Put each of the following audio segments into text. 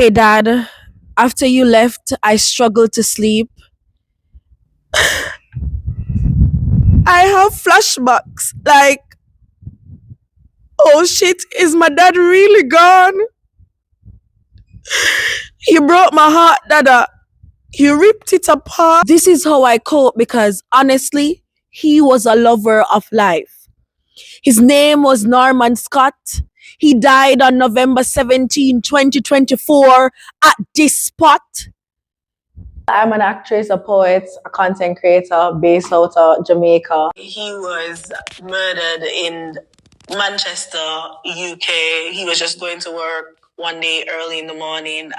Hey dad, after you left, I struggled to sleep. I have flashbacks. Like, oh shit, is my dad really gone? He broke my heart, dada. He ripped it apart. This is how I cope because honestly, he was a lover of life. His name was Norman Scott. He died on November 17, 2024 at this spot. I'm an actress, a poet, a content creator based out of Jamaica. He was murdered in Manchester, UK. He was just going to work one day early in the morning.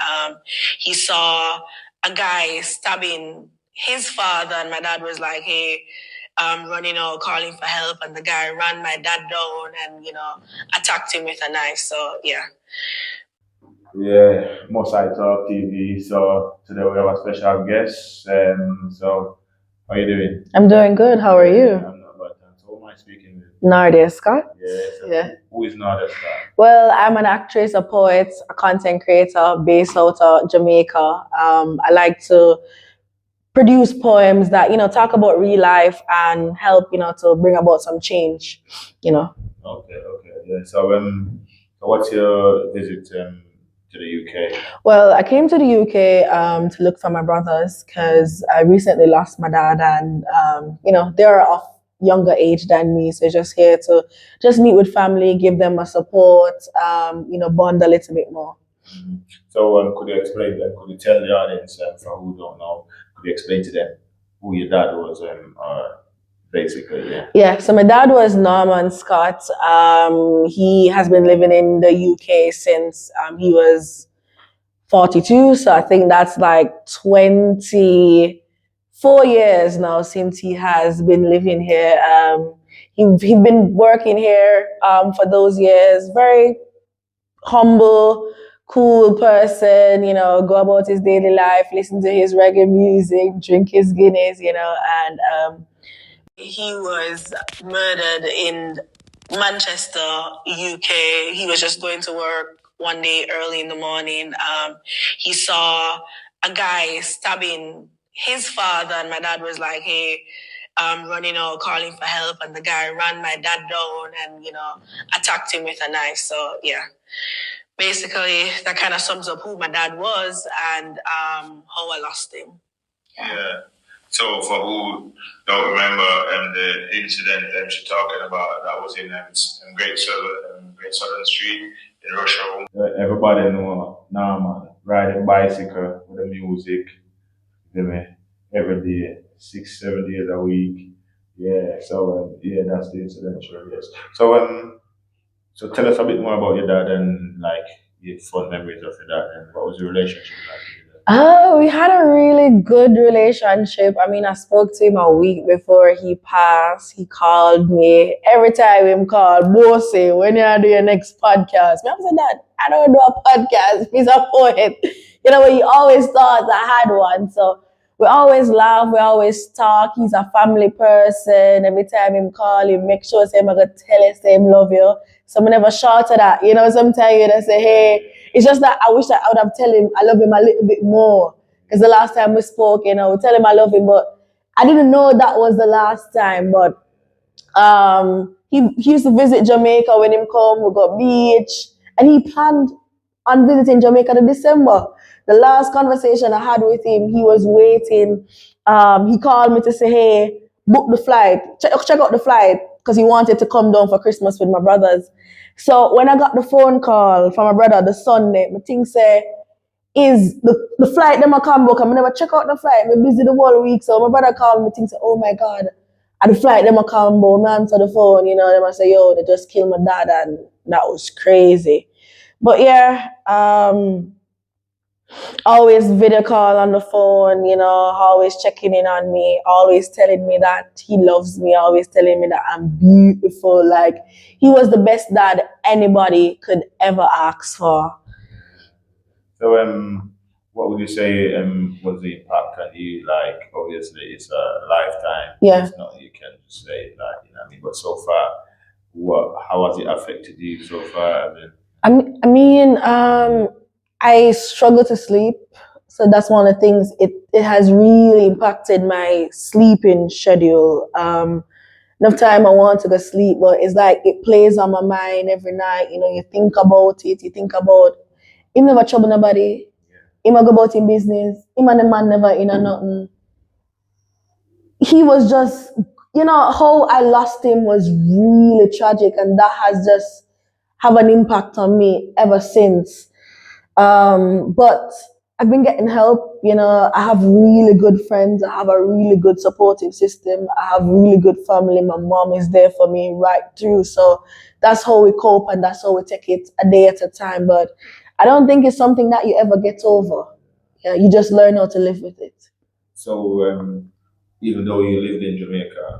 He saw a guy stabbing his father, and my dad was like, hey, running out, calling for help, and the guy ran my dad down and, attacked him with a knife. So, yeah. Yeah, Mosai Talk TV. So today we have a special guest. So how are you doing? I'm doing good. How are you? I'm not bad. Thanks. Who am I speaking with? Nadia Scott. Yeah. So Yeah. Who is Nadia Scott? Well, I'm an actress, a poet, a content creator based out of Jamaica. I like to produce poems that, talk about real life and help, to bring about some change. Okay. Yeah. So what's your visit to the UK? Well, I came to the UK to look for my brothers because I recently lost my dad, and they're of younger age than me, so just here to just meet with family, give them a support, bond a little bit more. Mm-hmm. So could you explain them? Could you tell the audience, for who don't know, could you explain to them who your dad was, basically, yeah. Yeah, so my dad was Norman Scott. He has been living in the UK since he was 42. So I think that's like 24 years now since he has been living here. He's been working here for those years. Very humble, cool person, go about his daily life, listen to his reggae music, drink his Guinness, and he was murdered in Manchester, UK. He was just going to work one day early in the morning. He saw a guy stabbing his father, and my dad was like, hey, running out, calling for help, and the guy ran my dad down and, attacked him with a knife. So, yeah. Basically, that kind of sums up who my dad was and how I lost him. Yeah. So for who don't remember the incident that you're talking about, that was in Great Southern Street in Russia. Everybody know Norman riding bicycle with the music, every day, 6-7 days a week. Yeah. So yeah, that's the incident. Sure, yes. So tell us a bit more about your dad and like your fond memories of your dad and what was your relationship like with your dad? We had a really good relationship. I mean, I spoke to him a week before he passed. He called me every time him called, Bossy, when you do your next podcast. I said, Dad, I don't do a podcast. He's a poet. He always thought I had one. So we always laugh, we always talk. He's a family person. Every time him call, he make sure say, I'm going to tell him, say, him love you. So I never shout at that. Sometimes you just say, hey, it's just that I wish that I would have told him I love him a little bit more. Because the last time we spoke, we tell him I love him, but I didn't know that was the last time. But he used to visit Jamaica when him come, we got beach, and he planned on visiting Jamaica in December. The last conversation I had with him, he was waiting. He called me to say, hey, book the flight, check out the flight, because he wanted to come down for Christmas with my brothers. So when I got the phone call from my brother the Sunday, my thing say, is the flight them a come book. I'm never check out the flight. I'm busy the whole week. So my brother called me, thing say, oh my God, at the flight them a come book. I answer the phone, them a say, yo, they just killed my dad, and that was crazy. But yeah, always video call on the phone, always checking in on me, always telling me that he loves me, always telling me that I'm beautiful. Like, he was the best dad anybody could ever ask for. So what would you say was the impact on you? Like, obviously it's a lifetime. Yeah. It's not, you can just say that, you know what I mean? But so far, how has it affected you so far? I struggle to sleep. So that's one of the things. It has really impacted my sleeping schedule. Enough time I want to go sleep, but it's like it plays on my mind every night. You know, you think about it, you think about him never trouble nobody. Him a go about in business. Him and the man never in a nothing. He was just, you know, how I lost him was really tragic, and that has just have an impact on me ever since. But I've been getting help. You know, I have really good friends. I have a really good supportive system. I have really good family. My mom is there for me right through. So that's how we cope, and that's how we take it a day at a time. But I don't think it's something that you ever get over. Yeah, you just learn how to live with it. So, even though you lived in Jamaica,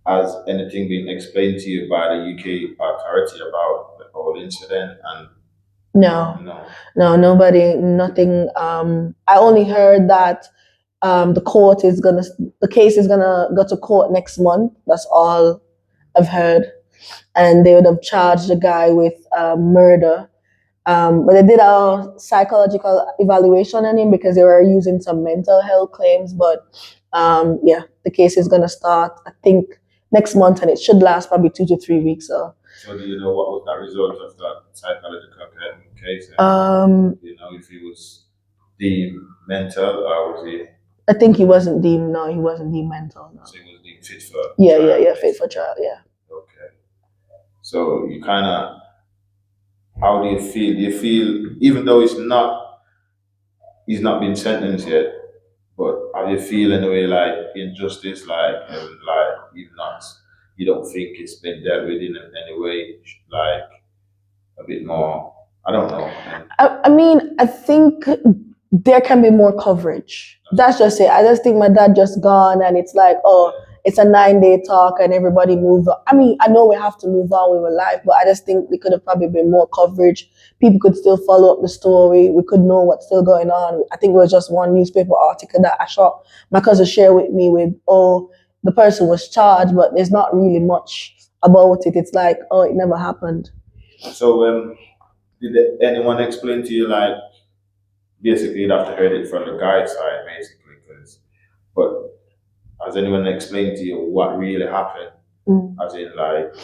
has anything been explained to you by the UK authority about the whole incident? And No, no, nobody, nothing. I only heard that the court is gonna, the case is gonna go to court next month. That's all I've heard, and they would have charged the guy with murder. But they did a psychological evaluation on him because they were using some mental health claims. But yeah, the case is gonna start, I think, next month, and it should last probably 2 to 3 weeks. So do you know what was that result of that psychological case? Do you know if he was deemed mental or was he? I think he wasn't deemed. No, he wasn't deemed mental. No. So he was deemed fit for. Yeah, fit for trial. Yeah. Okay. So you kind of, how do you feel? Do you feel, even though he's not been sentenced yet, but how do you feel in a way like injustice, like you've not, you don't think it's been dealt with in any way, like a bit more? I don't know. I mean, I think there can be more coverage. That's just it. I just think my dad just gone, and it's like, oh, it's a 9 day talk, and everybody move on. I mean, I know we have to move on with our life, but I just think there could have probably been more coverage. People could still follow up the story. We could know what's still going on. I think it was just one newspaper article that I saw my cousin share with me with, oh, the person was charged, but there's not really much about it. It's like, oh, it never happened. So, did anyone explain to you, like, basically you'd have to hear it from the guy's side, basically, but has anyone explained to you what really happened? As in, like,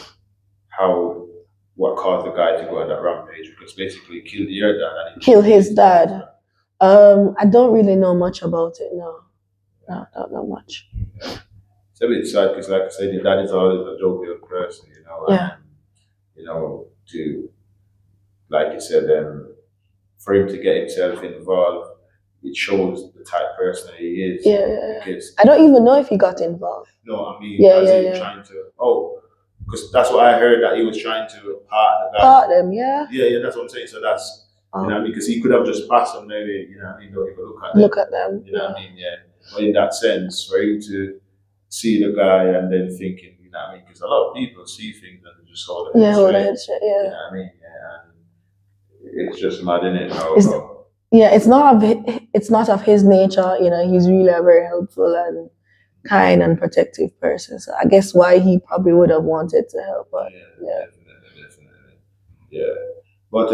how, what caused the guy to go on that rampage? Because basically he killed your dad. And Kill his dad. I don't really know much about it. No, I don't know much. It's a bit sad because, like I said, your dad is always a jovial person, you know. Yeah. And, you know, to, like you said, for him to get himself involved, it shows the type of person he is. Yeah. Because I don't even know if he got involved. No, I mean, trying to, because that's what I heard, that he was trying to part the guy. Part them, yeah. Yeah, that's what I'm saying. So that's, you know what I mean? Because he could have just passed them, maybe, you know what I mean? Don't even look at them. You know what I mean? Yeah. But in that sense, for him to see the guy and then thinking, you know what I mean? Because a lot of people see things and they just hold their head straight. Yeah. You know what I mean? Yeah. And it's just mad, isn't it? Yeah, it's not of his nature. You know, he's really a very helpful and kind and protective person. So I guess why he probably would have wanted to help. But yeah. Definitely. Yeah. But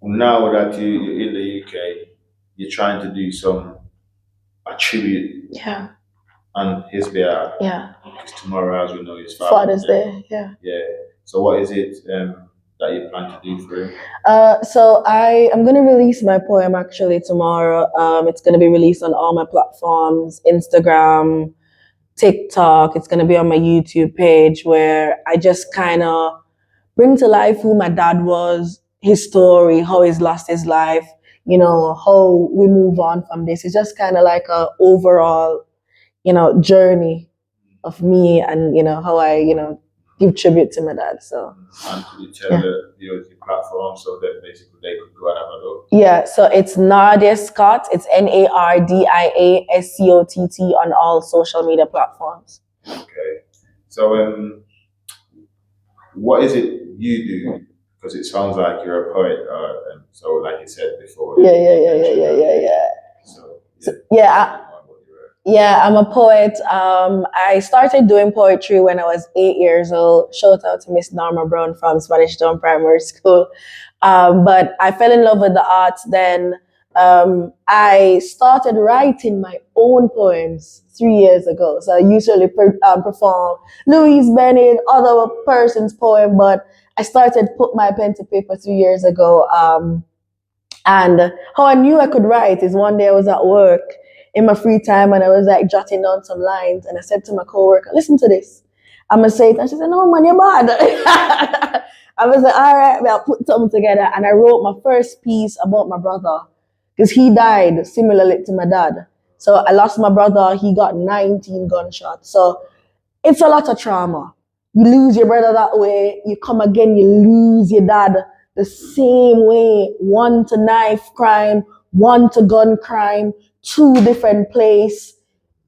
now that you're in the UK, you're trying to do a tribute. Yeah. On his behalf. Yeah. Because tomorrow, as we know, is Father's Day. Yeah. Yeah. So what is it that you plan to do for him? So I'm going to release my poem actually tomorrow. It's going to be released on all my platforms, Instagram, TikTok. It's going to be on my YouTube page, where I just kind of bring to life who my dad was, his story, how he's lost his life, you know, how we move on from this. It's just kind of like a overall, you know, journey of me, and, you know, how I, you know, give tribute to my dad. So, and could you tell the platform so that basically they could go and have a look? Yeah, so it's Nardia Scott. It's NARDIA SCOTT on all social media platforms. Okay. So, what is it you do? Because it sounds like you're a poet. So, like you said before. Yeah. So, Yeah, I'm a poet. I started doing poetry when I was 8 years old. Shout out to Miss Norma Brown from Spanish Town Primary School. But I fell in love with the arts then. I started writing my own poems 3 years ago. So I usually perform Louise Bennett, other person's poem, but I started put my pen to paper 3 years ago. And how I knew I could write is one day I was at work in my free time and I was like jotting down some lines and I said to my coworker, listen to this. I'm gonna say it. And she said, no man, you're bad. I was like, all right, I'll put something together. And I wrote my first piece about my brother because he died similarly to my dad. So I lost my brother. He got 19 gunshots. So it's a lot of trauma. You lose your brother that way, you come again, you lose your dad the same way. One to knife crime, one to gun crime, two different place.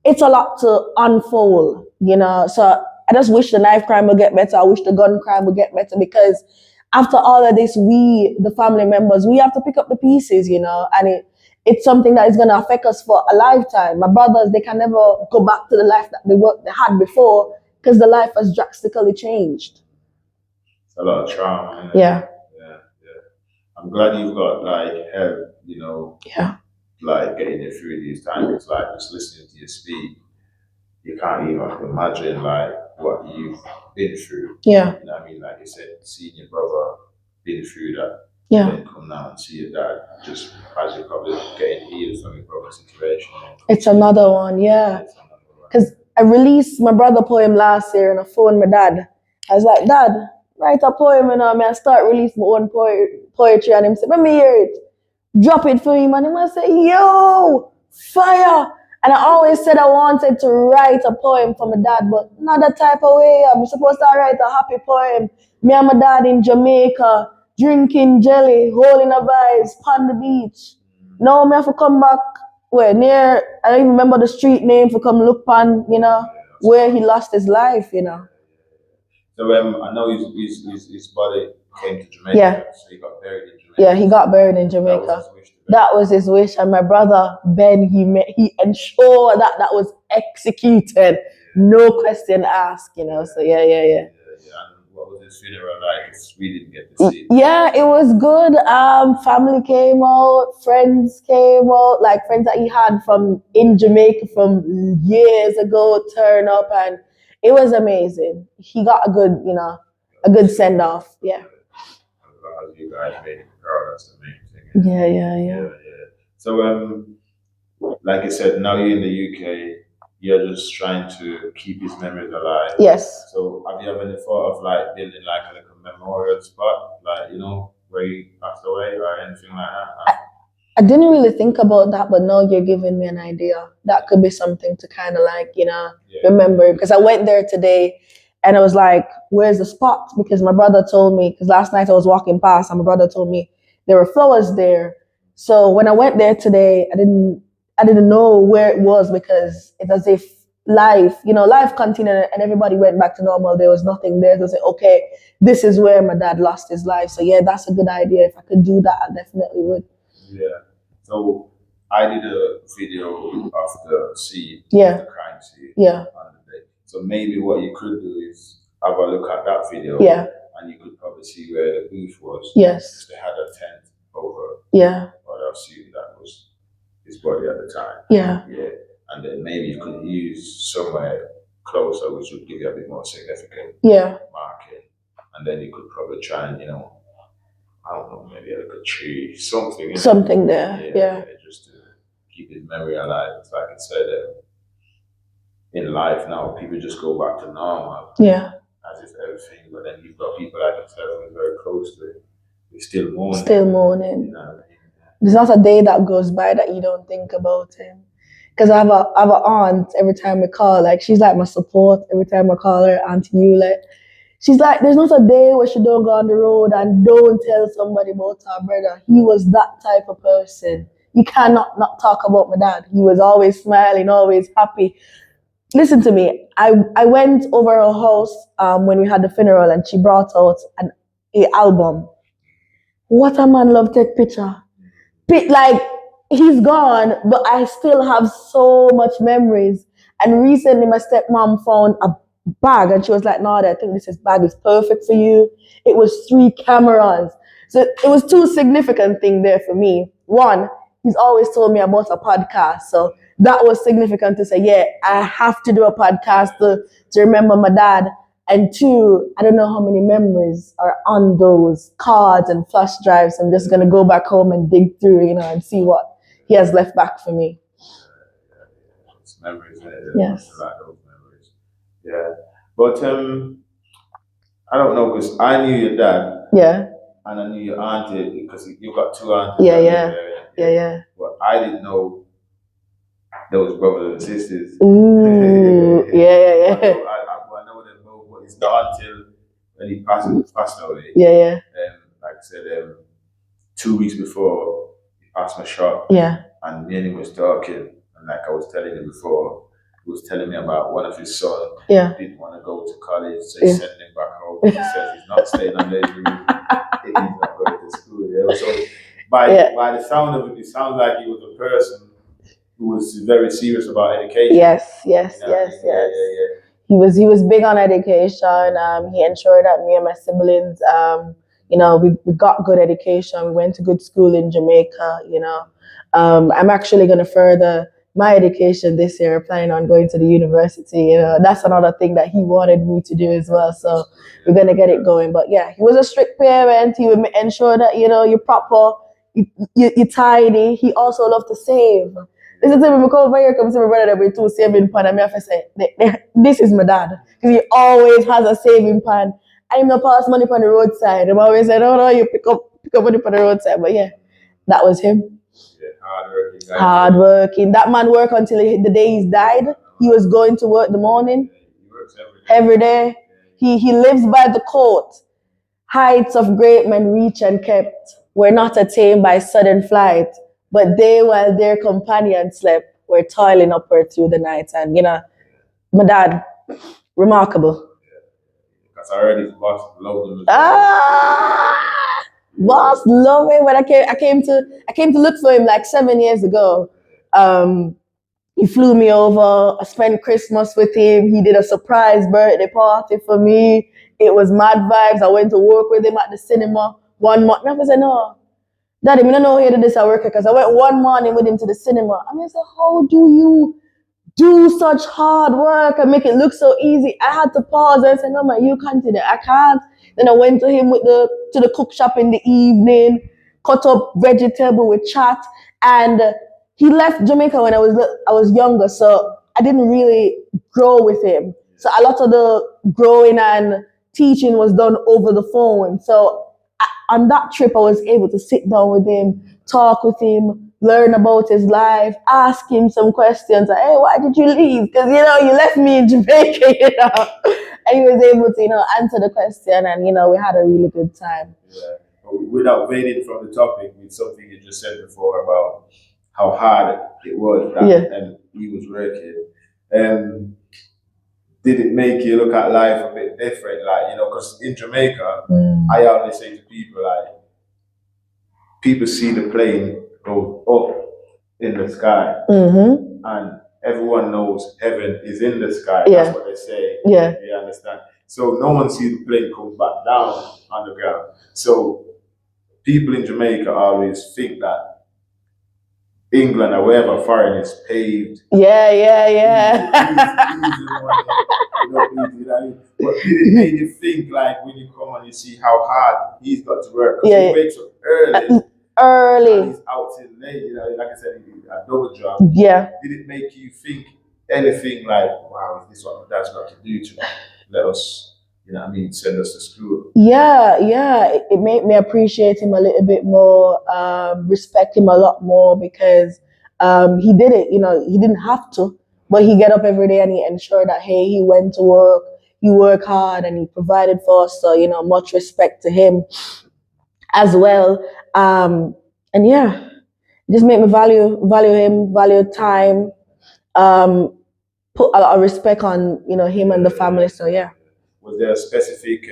It's a lot to unfold, you know. So I just wish the knife crime would get better. I wish the gun crime would get better because after all of this, we, the family members, we have to pick up the pieces, you know, and it's something that is going to affect us for a lifetime. My brothers, they can never go back to the life that they had before because the life has drastically changed. It's a lot of trauma. Yeah. Yeah. I'm glad you've got like help, you know, Yeah. like getting you through these times. It's like just listening to you speak, you can't even imagine like what you've been through. Yeah. You know what I mean? Like you said, seeing your brother been through that. Yeah. Then come now and see your dad just as you're probably getting healed from your brother's situation. It's another one, yeah. Because I released my brother poem last year and I phoned my dad. I was like, Dad, write a poem and I start release my own poetry. And him said, let me hear it. Drop it for him. And he must say, yo, fire. And I always said I wanted to write a poem for my dad, but not that type of way. I'm supposed to write a happy poem. Me and my dad in Jamaica, drinking jelly, holding a vibes, on the beach. Now me have to come back where near, I don't even remember the street name for come look pan, you know, where he lost his life, you know. So I know his body came to Jamaica, Yeah. so he got buried in Jamaica. Yeah, he got buried in Jamaica. That was his wish. And my brother Ben, he ensured that that was executed, no question asked, you know. So yeah. And what was his funeral like? 'Cause we didn't get to see it. Yeah, it was good. Family came out, friends came out, like friends that he had from in Jamaica from years ago turn up, and it was amazing. He got a good send off. Yeah. As you guys made it proud, that's the main thing. Yeah. So like I said, now you're in the UK, you're just trying to keep his memories alive. Yes. So have you ever any thought of like building like a memorial spot, like you know, where he passed away or anything like that? I didn't really think about that, but now you're giving me an idea. That could be something to kind of like, remember. Because I went there today and I was like, where's the spot? Because my brother told me, because last night I was walking past and my brother told me there were flowers there. So when I went there today, I didn't know where it was because it's as if life continued and everybody went back to normal. There was nothing there to say, okay, this is where my dad lost his life. So yeah, that's a good idea. If I could do that, I definitely would. Yeah. So I did a video of the scene, Yeah. the crime scene. Yeah. On the day. So maybe what you could do is have a look at that video. Yeah. And you could probably see where the booth was. Yes. They had a tent over. Yeah. Or I'll see that was his body at the time. Yeah. Yeah. And then maybe you could use somewhere closer, which would give you a bit more significant marking. And then you could probably try and, I don't know, maybe like a tree, something. Something there, yeah. Just to keep his memory alive. It's like I said, in life now, people just go back to normal. Yeah. As if everything, but then you've got people like yourself who's very close to it. They're still mourning. Still mourning. You know what I mean? There's not a day that goes by that you don't think about him. Because I have an aunt every time we call, like she's like my support every time I call her, Auntie Hewlett. She's like, there's not a day where she don't go on the road and don't tell somebody about her brother. He was that type of person. You cannot not talk about my dad. He was always smiling, always happy. Listen to me. I went over her house when we had the funeral and she brought out an album. What a man love take picture. Like, he's gone, but I still have so much memories. And recently, my stepmom found a bag, and she was like, "No, I think this bag is perfect for you." It was 3 cameras, so it was two significant things there for me. One, he's always told me about a podcast, so that was significant to say, "Yeah, I have to do a podcast to remember my dad." And two, I don't know how many memories are on those cards and flash drives. I'm just gonna go back home and dig through, and see what he has left back for me. It's memories. Yes. Like those memories. Yeah. But I don't know, because I knew your dad. Yeah. And I knew your auntie, because you got 2 aunties. Yeah. But I didn't know those brothers and sisters. Ooh. Yeah. I know them both, but it's not until when he passed away. Yeah. Like I said, 2 weeks before he passed my shot. Yeah. And me and him was talking, and like I was telling you before, he was telling me about one of his sons. Yeah. He didn't want to go to college, so he sent him back home. He says he's not staying on their room. He's not going to school. Yeah. So by the sound of it, it sounds like he was a person who was very serious about education. Yes. He was big on education. He ensured that me and my siblings, we got good education. We went to good school in Jamaica. I'm actually going to further my education this year, planning on going to the university. That's another thing that he wanted me to do as well. So we're going to get it going. But yeah, he was a strict parent. He would ensure that, you're proper, you're tidy. He also loved to save. This is when we come over here, come see my brother, we two saving pan, and I have to say, this is my dad. Because he always has a saving pan. I'm not pass money on the roadside. I'm always saying, no, you pick up money on the roadside. But yeah, that was him. Yeah, hardworking. That man worked until the day he died. He was going to work the morning. He works every day. He lives by the quote. Heights of great men reach and kept were not attained by sudden flight, but they, while their companions slept, were toiling upward through the night. And my dad, remarkable. Because I heard his boss loved him. Boss love him. When I came to look for him like 7 years ago. He flew me over. I spent Christmas with him. He did a surprise birthday party for me. It was mad vibes. I went to work with him at the cinema 1 month. I said, no, Daddy, I don't know how you do this at work, because I went 1 morning with him to the cinema. I said, how do you do such hard work and make it look so easy? I had to pause and say, no, man, you continue. I can't. Then I went to him to the cook shop in the evening, cut up vegetable with chat, and he left Jamaica when I was younger, so I didn't really grow with him. So a lot of the growing and teaching was done over the phone. So on that trip, I was able to sit down with him, talk with him, learn about his life, ask him some questions. Like, hey, why did you leave? Because, you left me in Jamaica, And he was able to, answer the question, and, we had a really good time. Yeah. Without veering from the topic, with something you just said before about how hard it was and he was working, did it make you look at life a bit different? Like, because in Jamaica, I always say to people, like, people see the plane go up in the sky, and everyone knows heaven is in the sky. Yeah. That's what they say. Yeah. You understand? So no one sees the plane come back down on the ground. So people in Jamaica always think that England or wherever foreign is paved. Yeah. But did it make you think, like, when you come and you see how hard he's got to work? He wakes up early. And he's out till late, like I said, a double job. Yeah. Did it make you think anything like, wow, is this what my dad's got to do to let us, send us to school? Yeah. It made me appreciate him a little bit more, respect him a lot more, because he did it, he didn't have to, but he get up every day and he ensured that, hey, he went to work, he worked hard, and he provided for us. So, much respect to him as well. And yeah, just made me value him, value time, put a lot of respect on, him and the family. So yeah. Was there a specific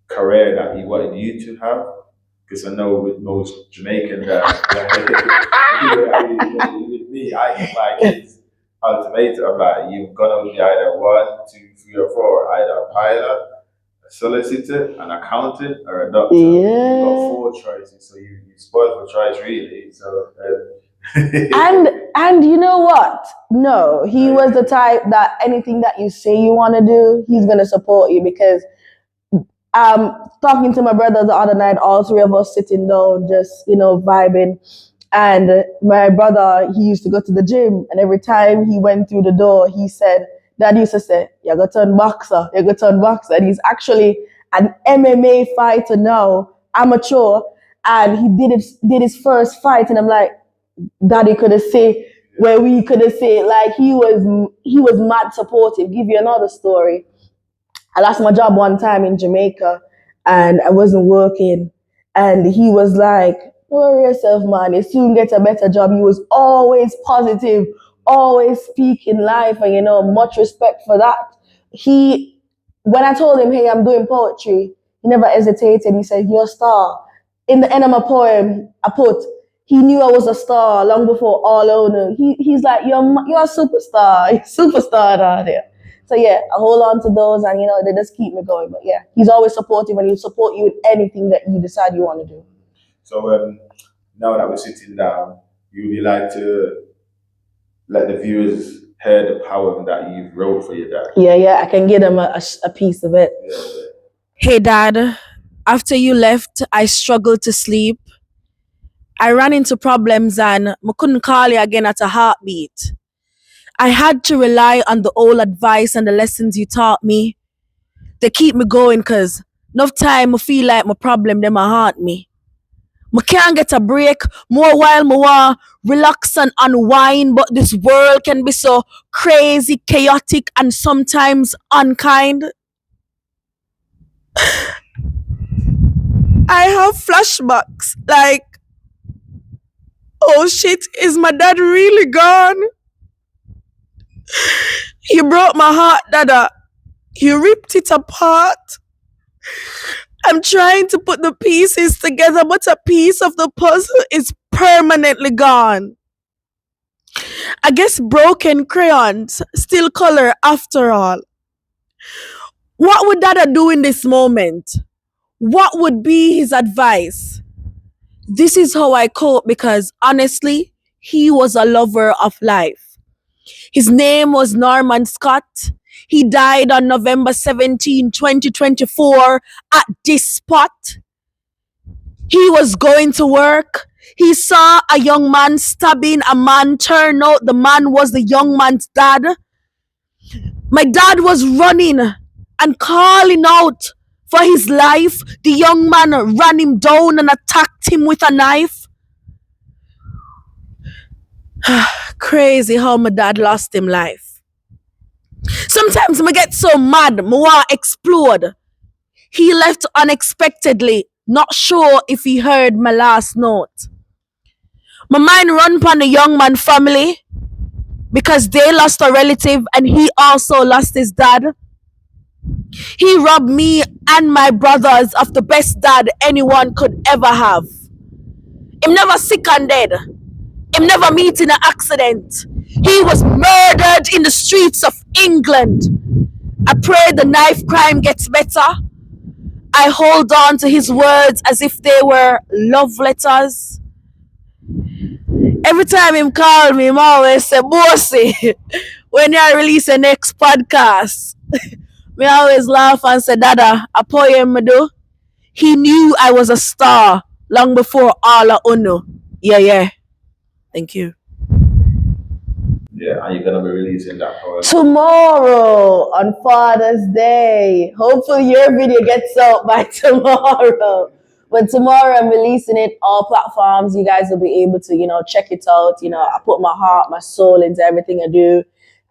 career that he wanted you to have? because I know with most Jamaican that with me, I give my kids ultimatum. I'm like, you've got to be either 1, 2, 3, or 4, either a pilot, a solicitor, an accountant, or a doctor. Yeah. You've got 4 choices, so you spoiled for choice really. So. And you know what? No, he was the type that anything that you say you want to do, he's gonna support you because talking to my brother the other night, all three of us sitting down, just vibing. And my brother, he used to go to the gym, and every time he went through the door, he said, Dad used to say, "You go turn boxer, you go turn boxer." And he's actually an MMA fighter now, amateur, and he did his first fight, and I'm like, Daddy could have said where we could have said like he was mad supportive. Give you another story. I lost my job one time in Jamaica and I wasn't working. And he was like, don't worry yourself, man. You soon get a better job. He was always positive, always speaking life, and much respect for that. When I told him, hey, I'm doing poetry, he never hesitated. He said, you're a star. In the end of my poem, I put, he knew I was a star long before all owner. He's like, you're a superstar. You're a superstar out there. So yeah, I hold on to those, and they just keep me going. But yeah, he's always supportive, and he'll support you with anything that you decide you want to do. So now that we're sitting down, you would like to let the viewers hear the poem that you wrote for your dad? Yeah, I can give them a piece of it. Yeah. Hey Dad, after you left, I struggled to sleep. I ran into problems and I couldn't call you again at a heartbeat. I had to rely on the old advice and the lessons you taught me. They keep me going cause enough time I feel like my problem them haunt me. I can't get a break, more while I want relax and unwind, but this world can be so crazy, chaotic, and sometimes unkind. I have flashbacks like, oh shit, is my dad really gone? He broke my heart, Dada. He ripped it apart. I'm trying to put the pieces together, but a piece of the puzzle is permanently gone. I guess broken crayons still color after all. What would Dada do in this moment? What would be his advice? This is how I cope because honestly, he was a lover of life. His name was Norman Scott. He died on November 17, 2024 at this spot. He was going to work. He saw a young man stabbing a man. Turned out the man was the young man's dad. My dad was running and calling out for his life. The young man ran him down and attacked him with a knife. Crazy how my dad lost him life. Sometimes I get so mad, I want to explode. He left unexpectedly, not sure if he heard my last note. My mind run upon the young man family because they lost a relative and he also lost his dad. He robbed me and my brothers of the best dad anyone could ever have. Him never sick and dead. Him never meet in an accident. He was murdered in the streets of England. I pray the knife crime gets better. I hold on to his words as if they were love letters. Every time him call me, him always say, Bossy, when you release the next podcast, me always laugh and say, Dada, a poem me do. He knew I was a star long before all of Uno. Yeah. Thank you. Yeah, are you gonna be releasing that poem? Tomorrow on Father's Day. Hopefully your video gets out by tomorrow. But tomorrow I'm releasing it all platforms. You guys will be able to, check it out. I put my heart, my soul into everything I do.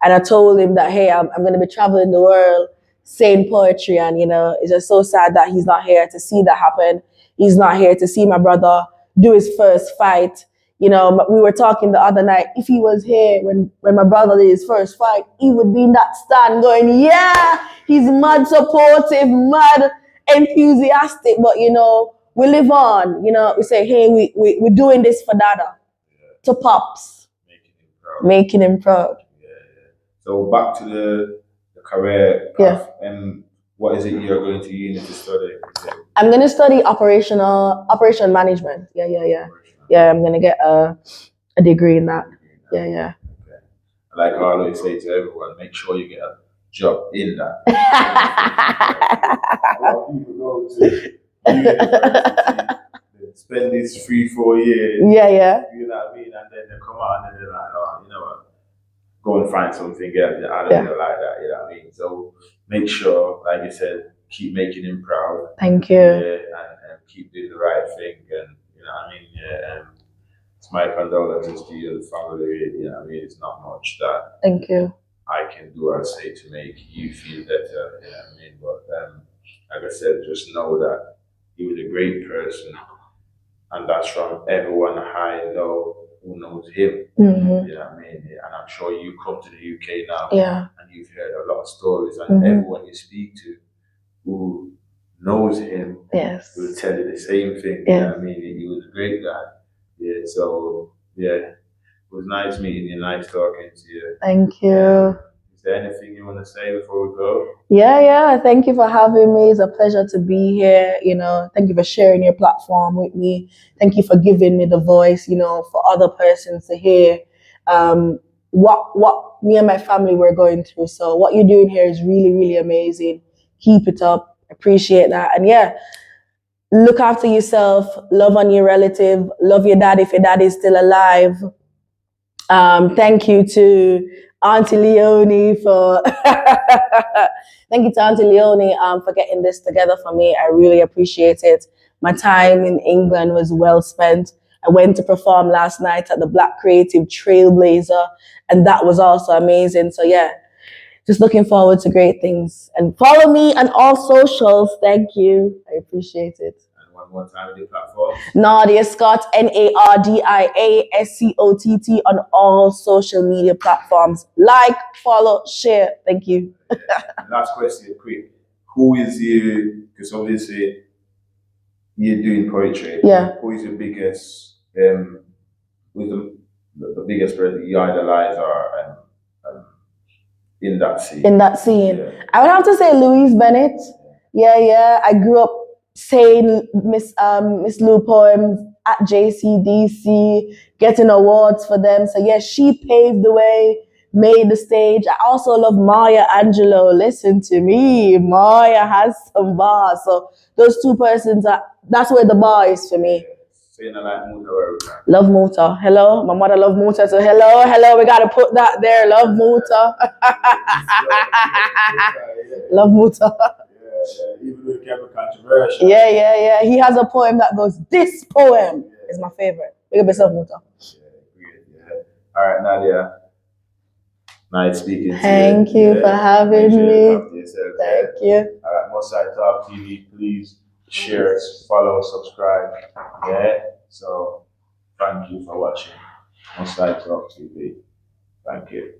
And I told him that, hey, I'm going to be traveling the world saying poetry. And, it's just so sad that he's not here to see that happen. He's not here to see my brother do his first fight. We were talking the other night. If he was here when my brother did his first fight, he would be in that stand going, yeah, he's mad supportive, mad enthusiastic. But, we live on. You know, we say, hey, we're doing this for Dada, to Pops, making him proud. So back to the career path. And what is it you're going to uni to study? I'm going to study operation management. Yeah, I'm going to get a degree in that. Yeah. Okay. Like I always say to everyone, make sure you get a job in that. A lot of people go to university, spend these 3-4 years. Yeah. You know what I mean? And then they come out and they're like, oh, you know what? Go and find something else out of there like that. You know what I mean? So make sure, like you said, keep making him proud. Thank you. Yeah, and keep doing the right thing. And you know what I mean? Yeah. It's my condolences to you, the family. You know what I mean? It's not much that. Thank you. I can do or say to make you feel better. You know what I mean? But like I said, just know that he was a great person, and that's from everyone I know who knows him. Mm-hmm. You know what I mean? And I'm sure you come to the UK now, and you've heard a lot of stories, and everyone you speak to who knows him will tell you the same thing. You know what I mean? He was a great guy. Yeah, so yeah. It was nice meeting you, nice talking to you. Thank you. Is there anything you want to say before we go? Yeah. Thank you for having me. It's a pleasure to be here. You know, thank you for sharing your platform with me. Thank you for giving me the voice, you know, for other persons to hear what me and my family were going through. So what you're doing here is really, really amazing. Keep it up. Appreciate that. And yeah, look after yourself. Love on your relative. Love your dad if your dad is still alive. Thank you to Auntie Leonie for for getting this together for me. I really appreciate it. My time in England was well spent. I went to perform last night at the Black Creative Trailblazer, and that was also amazing. So yeah, just looking forward to great things. And follow me on all socials. Thank you. I appreciate it. One more time with your platform. Nadia Scott, NARDIASCOTT on all social media platforms. Like, follow, share. Thank you. Last question, quick. Who is you? Because obviously you're doing poetry. Yeah. Who is your biggest? Who's the biggest person you idolize or in that scene? In that scene, Yeah. I would have to say Louise Bennett. Yeah. I grew up saying Miss Lou poems at JCDC, getting awards for them. So yeah, she paved the way, made the stage. I also love Maya Angelou. Listen to me, Maya has some bars. So those two persons that's where the bar is for me. Saying I like Muta. Love Muta. Hello, my mother love Muta. So hello. We gotta put that there. Love Muta. Love Muta. Even though it can be controversial. Yeah. He has a poem that goes, this poem is my favorite. Big up yourself, Muta. Yeah. All right, Nadia. Nice speaking to you. Thank you for having me. Thank you. All right, Mosai Talk TV, please share, follow, subscribe. Yeah. So thank you for watching Mosai Talk TV. Thank you.